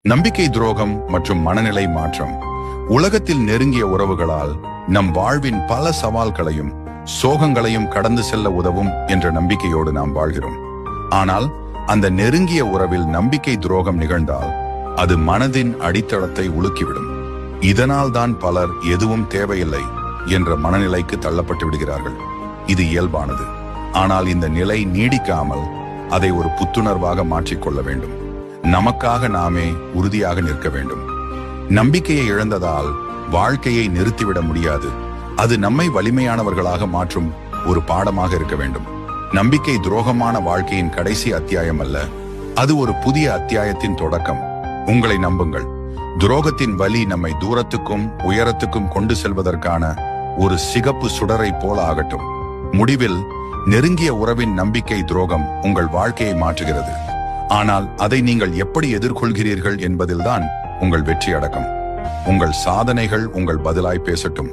நம்பிக்கை துரோகம் மற்றும் மனநிலை மாற்றம். உலகத்தில் நெருங்கிய உறவுகளால் நம் வாழ்வின் பல சவால்களையும் சோகங்களையும் கடந்து செல்ல உதவும் என்ற நம்பிக்கையோடு நாம் வாழ்கிறோம். ஆனால் அந்த நெருங்கிய உறவில் நம்பிக்கை துரோகம் நிகழ்ந்தால் அது மனதின் அடித்தளத்தை உலுக்கிவிடும். இதனால் தான் பலர் எதுவும் தேவையில்லை என்ற மனநிலைக்கு தள்ளப்பட்டு விடுகிறார்கள். இது இயல்பானது. ஆனால் இந்த நிலை நீடிக்காமல் அதை ஒரு புத்துணர்வாக மாற்றிக்கொள்ள வேண்டும். நமக்காக நாமே உறுதியாக நிற்க வேண்டும். நம்பிக்கையை இழந்ததால் வாழ்க்கையை நிறுத்திவிட முடியாது. அது நம்மை வலிமையானவர்களாக மாற்றும் ஒரு பாடமாக இருக்க வேண்டும். நம்பிக்கை துரோகமான வாழ்க்கையின் கடைசி அத்தியாயம் அல்ல, அது ஒரு புதிய அத்தியாயத்தின் தொடக்கம். உங்களை நம்புங்கள், துரோகத்தின் வலி நம்மை தூரத்துக்கும் உயரத்துக்கும் கொண்டு செல்வதற்கான ஒரு சிகப்பு சுடரை போல ஆகட்டும். முடிவில் நெருங்கிய உறவின் நம்பிக்கை துரோகம் உங்கள் வாழ்க்கையை மாற்றுகிறது. ஆனால் அதை நீங்கள் எப்படி எதிர்கொள்கிறீர்கள் என்பதில்தான் உங்கள் வெற்றி அடக்கம். உங்கள் சாதனைகள் உங்கள் பதிலாய் பேசட்டும்.